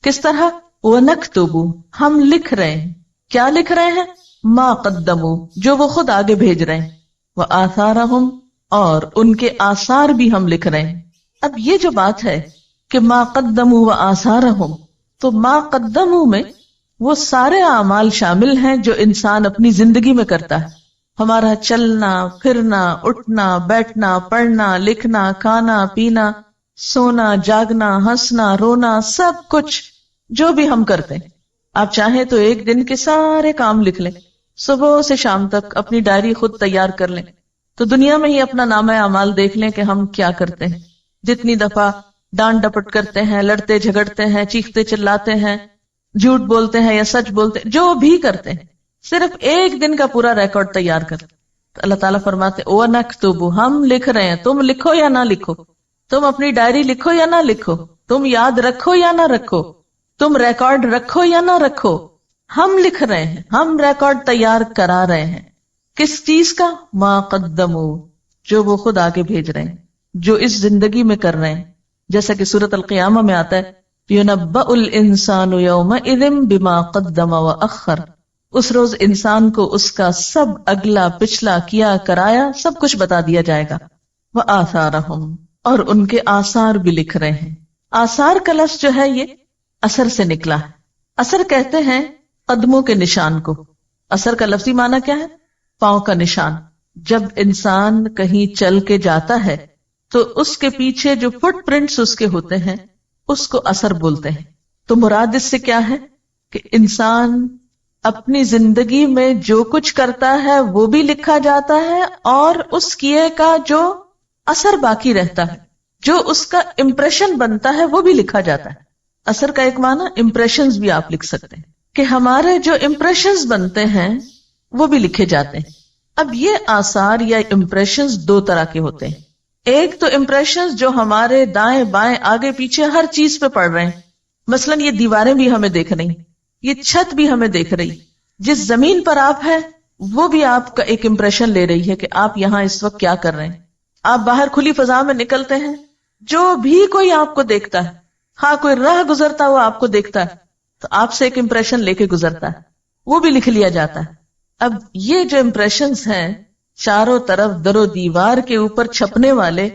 کس طرح؟ وَنَكْتُبُ، ہم لکھ رہے ہیں. کیا لکھ رہے ہیں؟ مَا قَدَّمُوا، جو وہ خود آگے بھیج رہے ہیں. وَآثَارَهُمْ، اور ان کے آثار بھی ہم لکھ رہے ہیں. اب یہ جو بات ہے کہ مَا قَدَّمُوا وَآثَارَهُمْ، تو مَا قَدَّمُوا میں وہ سارے اعمال شامل ہیں جو انسان اپنی زندگی میں کرتا ہے. ہمارا چلنا پھرنا، اٹھنا بیٹھنا، پڑھنا لکھنا، کھانا پینا، سونا جاگنا، ہنسنا رونا، سب کچھ جو بھی ہم کرتے ہیں. آپ چاہیں تو ایک دن کے سارے کام لکھ لیں، صبح سے شام تک اپنی ڈائری خود تیار کر لیں، تو دنیا میں ہی اپنا نامہ اعمال دیکھ لیں کہ ہم کیا کرتے ہیں. جتنی دفعہ ڈانٹ ڈپٹ کرتے ہیں، لڑتے جھگڑتے ہیں، چیختے چلاتے ہیں، جھوٹ بولتے ہیں یا سچ بولتے ہیں، جو بھی کرتے ہیں، صرف ایک دن کا پورا ریکارڈ تیار کر. تو اللہ تعالیٰ فرماتے وَنَكْتُبُ، ہم لکھ رہے ہیں. تم لکھو یا نہ لکھو، تم اپنی ڈائری لکھو یا نہ لکھو، تم یاد رکھو یا نہ رکھو، تم ریکارڈ رکھو یا نہ رکھو، ہم لکھ رہے ہیں، ہم ریکارڈ تیار کرا رہے ہیں. کس چیز کا؟ ما قدموا، جو وہ خود آگے بھیج رہے ہیں، جو اس زندگی میں کر رہے ہیں. جیسا کہ سورۃ القیامہ میں آتا ہے يُنَبَّأُ الْإِنسَانُ يَوْمَئِذٍ بِمَا قَدَّمَ وَأَخَّرَ، اس روز انسان کو اس کا سب اگلا پچھلا کیا کرایا سب کچھ بتا دیا جائے گا. وَآثَارَهُمْ، اور ان کے آثار بھی لکھ رہے ہیں. آثار کا لفظ جو ہے یہ اثر سے نکلا ہے. اثر کہتے ہیں قدموں کے نشان کو. اثر کا لفظی معنی کیا ہے؟ پاؤں کا نشان. جب انسان کہیں چل کے جاتا ہے تو اس کے پیچھے جو فٹ پرنٹس اس کے ہوتے ہیں اس کو اثر بولتے ہیں. تو مراد اس سے کیا ہے کہ انسان اپنی زندگی میں جو کچھ کرتا ہے وہ بھی لکھا جاتا ہے، اور اس کیے کا جو اثر باقی رہتا ہے، جو اس کا امپریشن بنتا ہے وہ بھی لکھا جاتا ہے. اثر کا ایک معنی امپریشنز بھی آپ لکھ سکتے ہیں کہ ہمارے جو امپریشنز بنتے ہیں وہ بھی لکھے جاتے ہیں. اب یہ آثار یا امپریشنز 2 طرح کے ہوتے ہیں. ایک تو امپریشنز جو ہمارے دائیں بائیں آگے پیچھے ہر چیز پہ پڑ رہے ہیں. مثلا یہ دیواریں بھی ہمیں دیکھ رہی، یہ چھت بھی ہمیں دیکھ رہی، جس زمین پر آپ ہیں وہ بھی آپ کا ایک امپریشن لے رہی ہے کہ آپ یہاں اس وقت کیا کر رہے ہیں. آپ باہر کھلی فضا میں نکلتے ہیں، جو بھی کوئی آپ کو دیکھتا ہے، ہاں کوئی راہ گزرتا ہوا آپ کو دیکھتا ہے تو آپ سے ایک امپریشن لے کے گزرتا ہے، وہ بھی لکھ لیا جاتا ہے. اب یہ جو امپریشنز ہیں چاروں طرف در و دیوار کے اوپر چھپنے والے،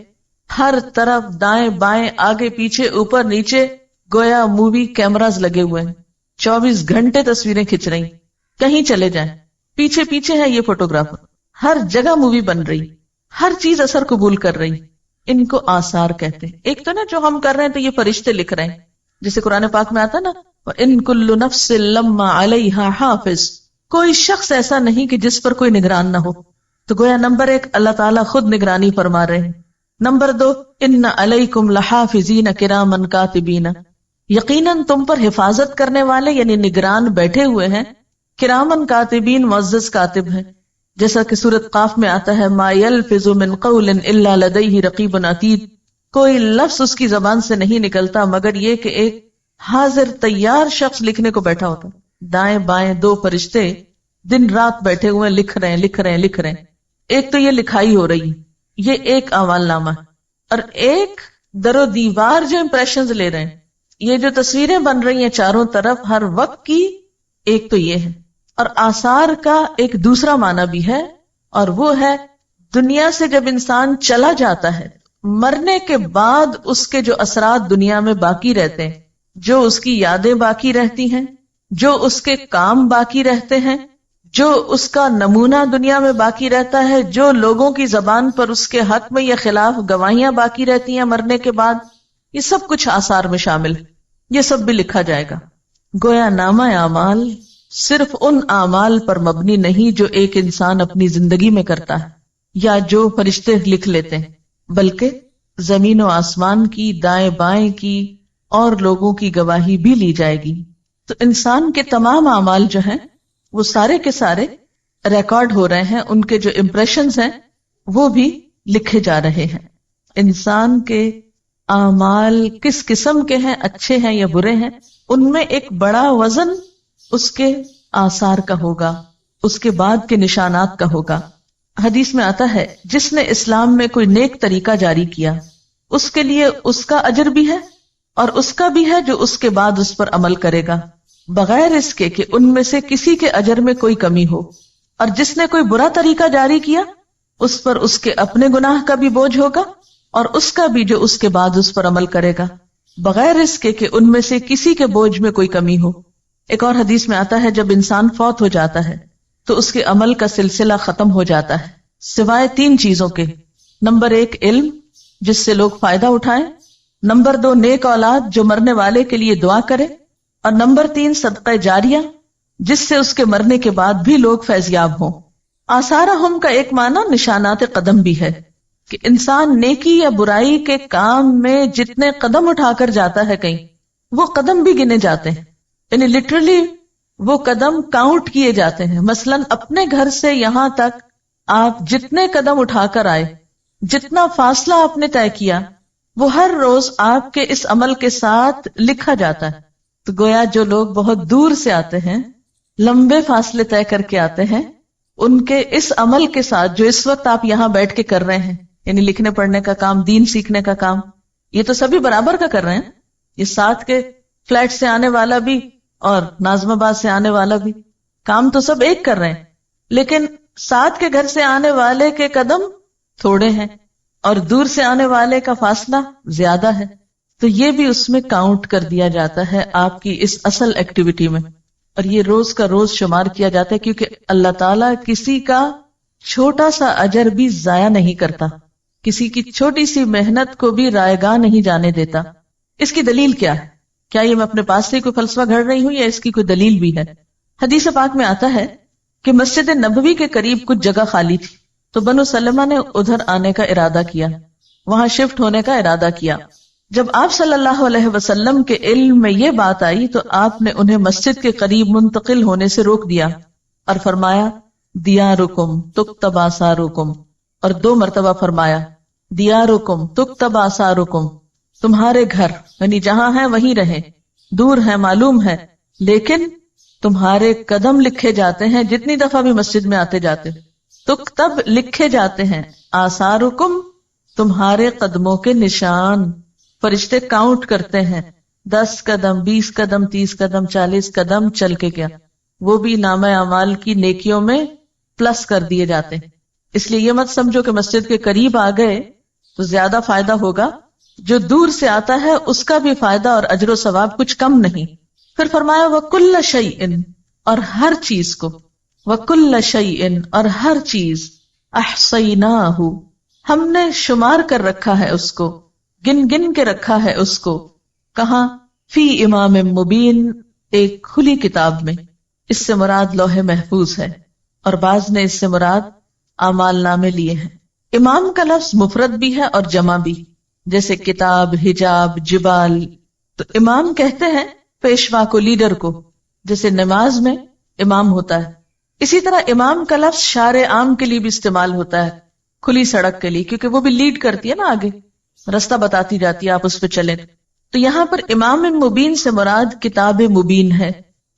ہر طرف دائیں بائیں آگے پیچھے اوپر نیچے گویا مووی کیمراز لگے ہوئے ہیں، 24 گھنٹے تصویریں کھنچ رہی. کہیں چلے جائیں پیچھے پیچھے ہے یہ فوٹوگرافر، ہر جگہ مووی بن رہی، ہر چیز اثر قبول کر رہی. ان کو آثار کہتے ہیں. ایک تو نا جو ہم کر رہے ہیں تو یہ فرشتے لکھ رہے ہیں، جیسے قرآن پاک میں آتا نا وَإِن كُلُّ نَفْسٍ لَمَّا عَلَيْهَا حَافِظ، کوئی شخص ایسا نہیں کہ جس پر کوئی نگران نہ ہو. تو گویا نمبر 1 اللہ تعالیٰ خود نگرانی فرما رہے ہیں. نمبر 2 ان علیکم لحافظین کرامن کاتبین، یقیناً تم پر حفاظت کرنے والے یعنی نگران بیٹھے ہوئے ہیں، کرامن کاتبین معزز کاتب ہیں. جیسا کہ سورۃ قاف میں آتا ہے ما یلفظ من قول الا لدیہ رقیب عتید، کوئی لفظ اس کی زبان سے نہیں نکلتا مگر یہ کہ ایک حاضر تیار شخص لکھنے کو بیٹھا ہوتا. دائیں بائیں 2 فرشتے دن رات بیٹھے ہوئے لکھ رہے ہیں. ایک تو یہ لکھائی ہو رہی ہے، یہ ایک اعمال نامہ ہے، اور ایک در و دیوار جو امپریشنز لے رہے ہیں، یہ جو تصویریں بن رہی ہیں چاروں طرف ہر وقت کی، ایک تو یہ ہے. اور آثار کا ایک دوسرا معنی بھی ہے، اور وہ ہے دنیا سے جب انسان چلا جاتا ہے مرنے کے بعد اس کے جو اثرات دنیا میں باقی رہتے ہیں، جو اس کی یادیں باقی رہتی ہیں، جو اس کے کام باقی رہتے ہیں، جو اس کا نمونہ دنیا میں باقی رہتا ہے، جو لوگوں کی زبان پر اس کے حق میں یا خلاف گواہیاں باقی رہتی ہیں مرنے کے بعد، یہ سب کچھ آثار میں شامل ہے. یہ سب بھی لکھا جائے گا. گویا نامہ اعمال صرف ان اعمال پر مبنی نہیں جو ایک انسان اپنی زندگی میں کرتا ہے یا جو فرشتے لکھ لیتے ہیں، بلکہ زمین و آسمان کی، دائیں بائیں کی اور لوگوں کی گواہی بھی لی جائے گی. تو انسان کے تمام اعمال جو ہیں وہ سارے کے سارے ریکارڈ ہو رہے ہیں، ان کے جو امپریشنز ہیں وہ بھی لکھے جا رہے ہیں. انسان کے اعمال کس قسم کے ہیں، اچھے ہیں یا برے ہیں، ان میں ایک بڑا وزن اس کے آثار کا ہوگا، اس کے بعد کے نشانات کا ہوگا. حدیث میں آتا ہے جس نے اسلام میں کوئی نیک طریقہ جاری کیا اس کے لیے اس کا اجر بھی ہے اور اس کا بھی ہے جو اس کے بعد اس پر عمل کرے گا، بغیر اس کے کہ ان میں سے کسی کے اجر میں کوئی کمی ہو. اور جس نے کوئی برا طریقہ جاری کیا اس پر اس کے اپنے گناہ کا بھی بوجھ ہوگا اور اس کا بھی جو اس کے بعد اس پر عمل کرے گا، بغیر اس کے کہ ان میں سے کسی کے بوجھ میں کوئی کمی ہو. ایک اور حدیث میں آتا ہے جب انسان فوت ہو جاتا ہے تو اس کے عمل کا سلسلہ ختم ہو جاتا ہے سوائے 3 چیزوں کے. نمبر 1 علم جس سے لوگ فائدہ اٹھائیں، نمبر 2 نیک اولاد جو مرنے والے کے لیے دعا کرے، اور نمبر 3 صدقہ جاریہ جس سے اس کے مرنے کے بعد بھی لوگ فیضیاب ہوں. آثارہم کا ایک معنی نشانات قدم بھی ہے کہ انسان نیکی یا برائی کے کام میں جتنے قدم اٹھا کر جاتا ہے کہیں، وہ قدم بھی گنے جاتے ہیں، یعنی لٹرلی وہ قدم کاؤنٹ کیے جاتے ہیں. مثلا اپنے گھر سے یہاں تک آپ جتنے قدم اٹھا کر آئے، جتنا فاصلہ آپ نے طے کیا، وہ ہر روز آپ کے اس عمل کے ساتھ لکھا جاتا ہے. تو گویا جو لوگ بہت دور سے آتے ہیں، لمبے فاصلے طے کر کے آتے ہیں، ان کے اس عمل کے ساتھ جو اس وقت آپ یہاں بیٹھ کے کر رہے ہیں، یعنی لکھنے پڑھنے کا کام، دین سیکھنے کا کام، یہ تو سبھی برابر کا کر رہے ہیں. یہ ساتھ کے فلیٹ سے آنے والا بھی اور ناظم آباد سے آنے والا بھی، کام تو سب ایک کر رہے ہیں، لیکن ساتھ کے گھر سے آنے والے کے قدم تھوڑے ہیں اور دور سے آنے والے کا فاصلہ زیادہ ہے. تو یہ بھی اس میں کاؤنٹ کر دیا جاتا ہے آپ کی اس اصل ایکٹیویٹی میں، اور یہ روز کا روز شمار کیا جاتا ہے، کیونکہ اللہ تعالیٰ کسی کا چھوٹا سا اجر بھی ضائع نہیں کرتا، کسی کی چھوٹی سی محنت کو بھی رائیگاں نہیں جانے دیتا. اس کی دلیل کیا ہے؟ کیا یہ میں اپنے پاس سے کوئی فلسفہ گھڑ رہی ہوں یا اس کی کوئی دلیل بھی ہے؟ حدیث پاک میں آتا ہے کہ مسجد نبوی کے قریب کچھ جگہ خالی تھی تو بنو سلمہ نے ادھر آنے کا ارادہ کیا، وہاں شفٹ ہونے کا ارادہ کیا. جب آپ صلی اللہ علیہ وسلم کے علم میں یہ بات آئی تو آپ نے انہیں مسجد کے قریب منتقل ہونے سے روک دیا اور فرمایا دیارکم تکتب آثارکم، اور 2 مرتبہ فرمایا دیارکم تکتب آثارکم، تمہارے گھر یعنی جہاں ہیں وہیں رہیں، دور ہیں معلوم ہے، لیکن تمہارے قدم لکھے جاتے ہیں جتنی دفعہ بھی مسجد میں آتے جاتے. تکتب لکھے جاتے ہیں، آثارکم تمہارے قدموں کے نشان. فرشتے کاؤنٹ کرتے ہیں 10 قدم 20 قدم 30 قدم 40 قدم چل کے گیا، وہ بھی نامہ اعمال کی نیکیوں میں پلس کر دیے جاتے ہیں. اس لیے یہ مت سمجھو کہ مسجد کے قریب آ گئے تو زیادہ فائدہ ہوگا، جو دور سے آتا ہے اس کا بھی فائدہ اور اجر و ثواب کچھ کم نہیں. پھر فرمایا وَكُلَّ شَيْءٍ، اور ہر چیز کو، وَكُلَّ شَيْءٍ اور ہر چیز، احصیناہ ہم نے شمار کر رکھا ہے اس کو، گن گن کے رکھا ہے اس کو. کہاں؟ فی امام مبین، ایک کھلی کتاب میں. اس سے مراد لوح محفوظ ہے، اور بعض نے اس سے مراد اعمال نامے لیے ہیں. امام کا لفظ مفرد بھی ہے اور جمع بھی، جیسے کتاب، حجاب، جبال. تو امام کہتے ہیں پیشوا کو، لیڈر کو، جیسے نماز میں امام ہوتا ہے. اسی طرح امام کا لفظ شارع عام کے لیے بھی استعمال ہوتا ہے، کھلی سڑک کے لیے، کیونکہ وہ بھی لیڈ کرتی ہے نا، آگے رستہ بتاتی جاتی ہے، آپ اس پہ چلیں. تو یہاں پر امام مبین سے مراد کتاب مبین ہے،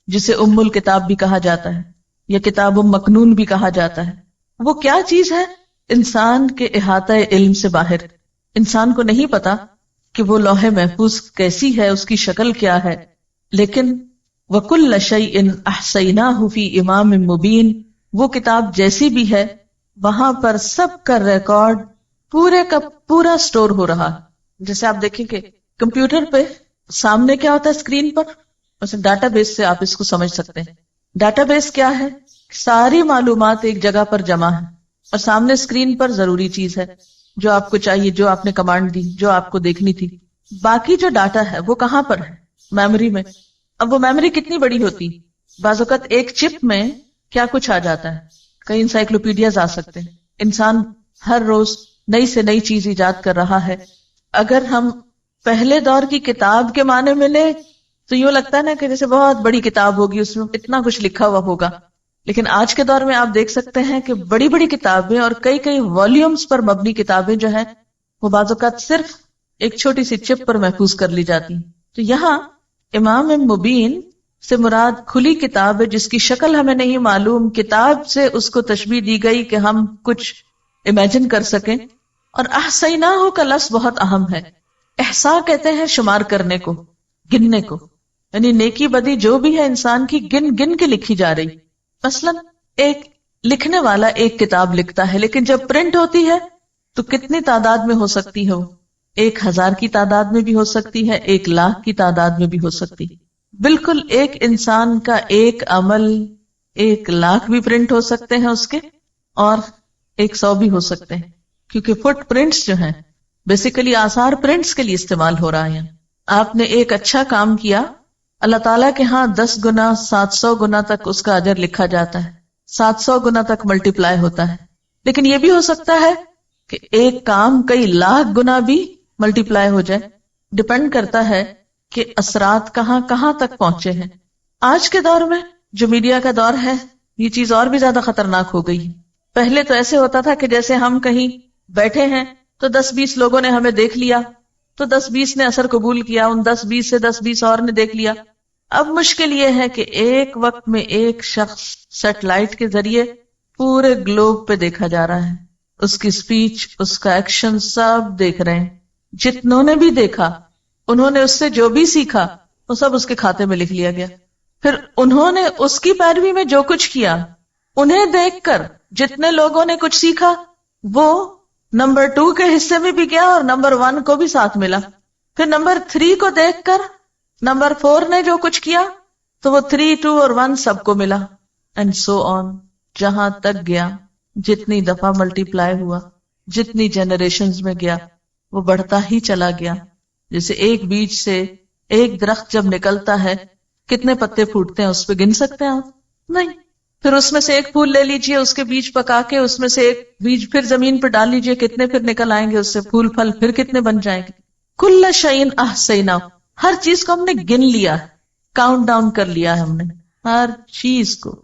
جسے ام الکتاب بھی کہا جاتا ہے یا کتاب مکنون بھی کہا جاتا ہے. وہ کیا چیز ہے؟ انسان کے احاطہ علم سے باہر. انسان کو نہیں پتا کہ وہ لوح محفوظ کیسی ہے، اس کی شکل کیا ہے، لیکن وَكُلَّ شَيْءٍ أَحْصَيْنَاهُ فِي إِمَامٍ مُبِينٍ، وہ کتاب جیسی بھی ہے وہاں پر سب کا ریکارڈ پورے کا پورا سٹور ہو رہا. جیسے آپ دیکھیں کہ کمپیوٹر پہ سامنے کیا ہوتا ہے اسکرین پر، مثلا ڈاٹا بیس سے آپ اس کو سمجھ سکتے ہیں. ڈاٹا بیس کیا ہے؟ ساری معلومات ایک جگہ پر جمع ہے، اور سامنے اسکرین پر ضروری چیز ہے جو آپ کو چاہیے، جو آپ نے کمانڈ دی، جو آپ کو دیکھنی تھی. باقی جو ڈاٹا ہے وہ کہاں پر ہے؟ میموری میں. اب وہ میموری کتنی بڑی ہوتی؟ بعض اوقات ایک چپ میں کیا کچھ آ جاتا ہے، کئی انسائکلوپیڈیاز آ سکتے ہیں. انسان ہر روز نئی سے نئی چیز ایجاد کر رہا ہے. اگر ہم پہلے دور کی کتاب کے معنی میں لیں تو یوں لگتا ہے نا کہ جیسے بہت بڑی کتاب ہوگی، اس میں اتنا کچھ لکھا ہوا ہوگا. لیکن آج کے دور میں آپ دیکھ سکتے ہیں کہ بڑی بڑی کتابیں اور کئی کئی والیومز پر مبنی کتابیں جو ہیں وہ بعض اوقات صرف ایک چھوٹی سی چپ پر محفوظ کر لی جاتی ہیں. تو یہاں امام مبین سے مراد کھلی کتاب ہے جس کی شکل ہمیں نہیں معلوم. کتاب سے اس کو تشبیہ دی گئی کہ ہم کچھ امیجن کر سکیں. اور احصیناہ کا لفظ بہت اہم ہے. احصاء کہتے ہیں شمار کرنے کو، گننے کو، یعنی نیکی بدی جو بھی ہے انسان کی گن گن کے لکھی جا رہی. مثلا ایک لکھنے والا ایک کتاب لکھتا ہے، لیکن جب پرنٹ ہوتی ہے تو کتنی تعداد میں ہو سکتی ہے؟ 1000 کی تعداد میں بھی ہو سکتی ہے، 1,00,000 کی تعداد میں بھی ہو سکتی. بالکل ایک انسان کا ایک عمل 1,00,000 بھی پرنٹ ہو سکتے ہیں اس کے، اور 100 بھی ہو سکتے ہیں، کیونکہ فٹ پرنٹس جو ہیں بیسیکلی آثار پرنٹس کے لیے استعمال ہو رہا ہے. آپ نے ایک اچھا کام کیا، اللہ تعالیٰ کے ہاں 10 گنا 700 گنا تک اس کا اجر لکھا جاتا ہے، 700 گنا تک ملٹیپلائی ہوتا ہے. لیکن یہ بھی ہو سکتا ہے کہ ایک کام کئی لاکھ گنا بھی ملٹیپلائی ہو جائے. ڈپینڈ کرتا ہے کہ اثرات کہاں کہاں تک پہنچے ہیں. آج کے دور میں جو میڈیا کا دور ہے، یہ چیز اور بھی زیادہ خطرناک ہو گئی. پہلے تو ایسے ہوتا تھا کہ جیسے ہم کہیں بیٹھے ہیں تو 10-20 لوگوں نے ہمیں دیکھ لیا، تو 10-20 نے اثر قبول کیا، ان 10-20 سے 10-20 اور نے دیکھ لیا. اب مشکل یہ ہے کہ ایک وقت میں ایک شخص سیٹلائٹ کے ذریعے پورے گلوب پہ دیکھا جا رہا ہے. اس کی سپیچ، اس کا ایکشن سب دیکھ رہے ہیں. جتنوں نے بھی دیکھا انہوں نے اس سے جو بھی سیکھا وہ سب اس کے کھاتے میں لکھ لیا گیا. پھر انہوں نے اس کی پیروی میں جو کچھ کیا، انہیں دیکھ کر جتنے لوگوں نے کچھ سیکھا وہ نمبر 2 کے حصے میں بھی گیا اور نمبر 1 کو بھی ساتھ ملا. پھر نمبر 3 کو دیکھ کر نمبر 4 نے جو کچھ کیا تو وہ 3، 2 اور 1 سب کو ملا، اینڈ سو آن، جہاں تک گیا. جتنی دفعہ ملٹی پلائی ہوا، جتنی جنریشنز میں گیا، وہ بڑھتا ہی چلا گیا. جیسے ایک بیج سے ایک درخت جب نکلتا ہے کتنے پتے پھوٹتے ہیں، اس پہ گن سکتے ہیں آپ؟ نہیں. پھر اس میں سے ایک پھول لے لیجئے، اس کے بیج پکا کے اس میں سے ایک بیج پھر زمین پہ ڈال لیجئے، کتنے پھر نکل آئیں گے اس سے پھول پھل، پھر کتنے بن جائیں گے. کل شیء احصیناہ، ہر چیز کو ہم نے گن لیا، کاؤنٹ ڈاؤن کر لیا ہے ہم نے ہر چیز کو.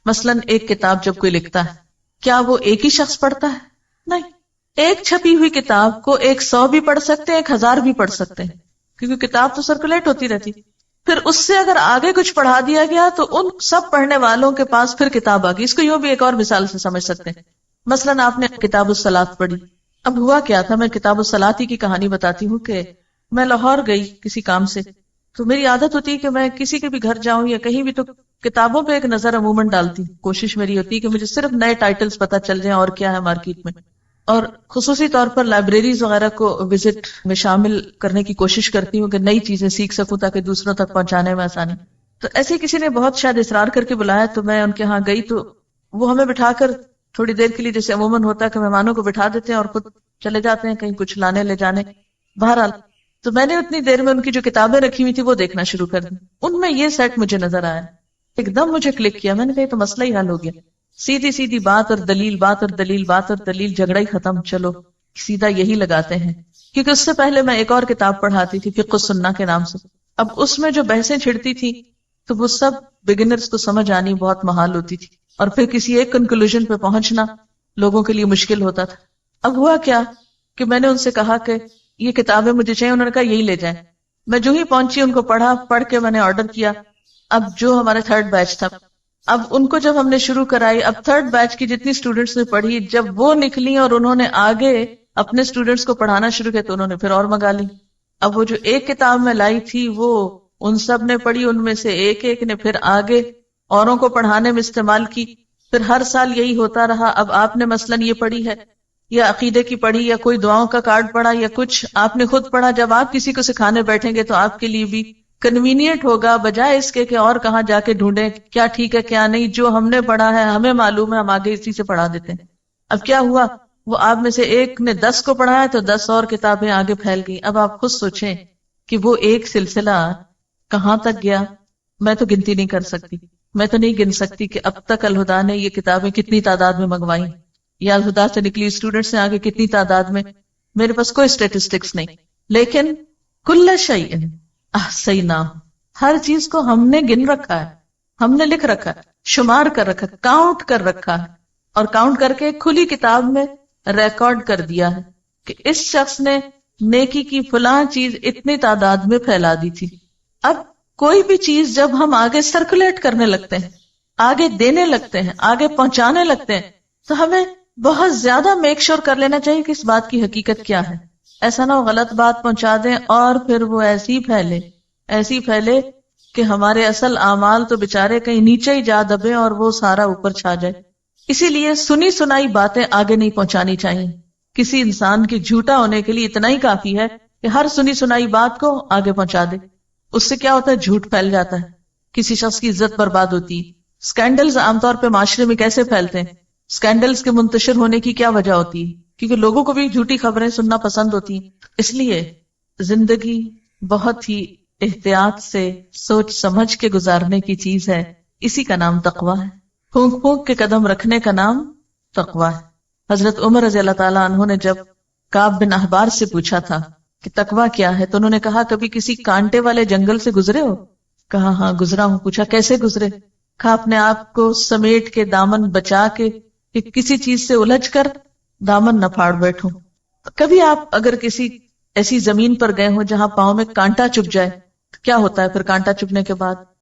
مثلا ایک کتاب جب کوئی لکھتا ہے، کیا وہ ایک ہی شخص پڑھتا ہے؟ نہیں. ایک چھپی ہوئی کتاب کو 100 بھی پڑھ سکتے ہیں، 1000 بھی پڑھ سکتے ہیں، کیونکہ کتاب تو سرکولیٹ ہوتی رہتی. پھر اس سے اگر آگے کچھ پڑھا دیا گیا تو ان سب پڑھنے والوں کے پاس پھر کتاب آ گئی. اس کو یوں بھی ایک اور مثال سے سمجھ سکتے ہیں. مثلا آپ نے کتاب الصلاۃ پڑھی. اب ہوا کیا تھا، میں کتاب الصلاۃ ہی کی کہانی بتاتی ہوں کہ میں لاہور گئی کسی کام سے، تو میری عادت ہوتی ہے کہ میں کسی کے بھی گھر جاؤں یا کہیں بھی تو کتابوں پہ ایک نظر عموماً ڈالتی ہوں. کوشش میری ہوتی ہے کہ مجھے صرف نئے ٹائٹلز پتہ چل جائیں اور کیا ہے مارکیٹ میں، اور خصوصی طور پر لائبریریز وغیرہ کو وزٹ میں شامل کرنے کی کوشش کرتی ہوں کہ نئی چیزیں سیکھ سکوں تاکہ دوسروں تک پہنچانے میں آسانی. تو ایسے کسی نے بہت شاید اصرار کر کے بلایا تو میں ان کے ہاں گئی، تو وہ ہمیں بٹھا کر تھوڑی دیر کے لیے، جیسے عموماً ہوتا ہے کہ مہمانوں کو بٹھا دیتے ہیں اور خود چلے جاتے ہیں کہیں کچھ لانے لے جانے. بہرحال تو میں نے اتنی دیر میں ان کی جو کتابیں رکھی ہوئی تھی وہ دیکھنا شروع کر دی. ان میں یہ سیٹ مجھے نظر آیا, ایک دم مجھے کلک کیا. میں نے کہا تو مسئلہ ہی حل ہو گیا, سیدھی سیدھی بات اور دلیل, بات اور دلیل, بات اور دلیل, جھگڑا ہی ختم, چلو سیدھا یہی لگاتے ہیں. کیونکہ اس سے پہلے میں ایک اور کتاب پڑھاتی تھی فقہ السنہ کے نام سے. اب اس میں جو بحثیں چھڑتی تھی تو وہ سب بگنرز کو سمجھ آنی بہت محال ہوتی تھی, اور پھر کسی ایک کنکلوژن پہ پہنچنا لوگوں کے لیے مشکل ہوتا تھا. اب ہوا کیا کہ میں نے ان سے کہا کہ یہ کتابیں مجھے چاہیے, انہوں نے کہا یہی لے جائیں. میں جو ہی پہنچی ان کو پڑھا, پڑھ کے میں نے آرڈر کیا. اب جو ہمارے تھرڈ بیچ تھا, اب ان کو جب ہم نے شروع کرائی, اب تھرڈ بیچ کی جتنی اسٹوڈنٹس نے پڑھی, جب وہ نکلی اور انہوں نے آگے اپنے اسٹوڈنٹس کو پڑھانا شروع کیا تو انہوں نے پھر اور منگا لی. اب وہ جو ایک کتاب میں لائی تھی وہ ان سب نے پڑھی, ان میں سے ایک ایک نے پھر آگے اوروں کو پڑھانے میں استعمال کی. پھر ہر سال یہی ہوتا رہا. اب آپ نے مثلاً یہ پڑھی ہے یا عقیدے کی پڑھی یا کوئی دعاؤں کا کارڈ پڑھا یا کچھ آپ نے خود پڑھا, جب آپ کسی کو سکھانے بیٹھیں گے تو آپ کے لیے بھی کنوینئنٹ ہوگا, بجائے اس کے کہ اور کہاں جا کے ڈھونڈیں کیا ٹھیک ہے کیا نہیں. جو ہم نے پڑھا ہے ہمیں معلوم ہے, ہم آگے اسی سے پڑھا دیتے ہیں. اب کیا ہوا, وہ آپ میں سے ایک نے 10 کو پڑھایا تو 10 اور کتابیں آگے پھیل گئی. اب آپ خود سوچیں کہ وہ ایک سلسلہ کہاں تک گیا. میں تو گنتی نہیں کر سکتی, میں تو نہیں گن سکتی کہ اب تک الہدا نے یہ کتابیں کتنی تعداد میں منگوائی, یا الہدا سے نکلی اسٹوڈنٹس نے آگے کتنی تعداد میں. میرے پاس کوئی اسٹیٹسٹکس نہیں, لیکن کل شیء احصیناہ, ہر چیز کو ہم نے گن رکھا ہے, ہم نے لکھ رکھا ہے, شمار کر رکھا ہے, کاؤنٹ کر رکھا ہے, اور کاؤنٹ کر کے کھلی کتاب میں ریکارڈ کر دیا ہے کہ اس شخص نے نیکی کی فلاں چیز اتنی تعداد میں پھیلا دی تھی. اب کوئی بھی چیز جب ہم آگے سرکولیٹ کرنے لگتے ہیں, آگے دینے لگتے ہیں, آگے پہنچانے لگتے ہیں, تو ہمیں بہت زیادہ میک شور کر لینا چاہیے کہ اس بات کی حقیقت کیا ہے. ایسا نہ ہو غلط بات پہنچا دیں اور پھر وہ ایسی پھیلے کہ ہمارے اصل اعمال تو بےچارے کہیں نیچے ہی جا دبے اور وہ سارا اوپر چھا جائے. اسی لیے سنی سنائی باتیں آگے نہیں پہنچانی چاہیے. کسی انسان کے جھوٹا ہونے کے لیے اتنا ہی کافی ہے کہ ہر سنی سنائی بات کو آگے پہنچا دے. اس سے کیا ہوتا ہے, جھوٹ پھیل جاتا ہے, کسی شخص کی عزت برباد ہوتی ہے. سکینڈلز عام طور پہ معاشرے میں کیسے پھیلتے ہیں, سکینڈلز کے منتشر ہونے کی کیا وجہ ہوتی ہے, کیونکہ لوگوں کو بھی جھوٹی خبریں سننا پسند ہوتی ہیں. اس لیے زندگی بہت ہی احتیاط سے سوچ سمجھ کے گزارنے کی چیز ہے. اسی کا نام تقویٰ ہے. پھونک پھونک کے قدم رکھنے کا نام تقویٰ ہے. حضرت عمر رضی اللہ تعالیٰ عنہ نے جب کعب بن احبار سے پوچھا تھا کہ تقویٰ کیا ہے, تو انہوں نے کہا کبھی کسی کانٹے والے جنگل سے گزرے ہو؟ کہا ہاں گزرا ہوں. پوچھا کیسے گزرے؟ کہا اپنے آپ کو سمیٹ کے دامن بچا کے کہ کسی چیز سے الجھ کر دامن نہ پھاڑ بیٹھوں. کبھی آپ اگر کسی ایسی زمین پر گئے ہو جہاں پاؤں میں کانٹا چبھ جائے, کیا ہوتا ہے پھر کانٹا چبھنے کے بعد؟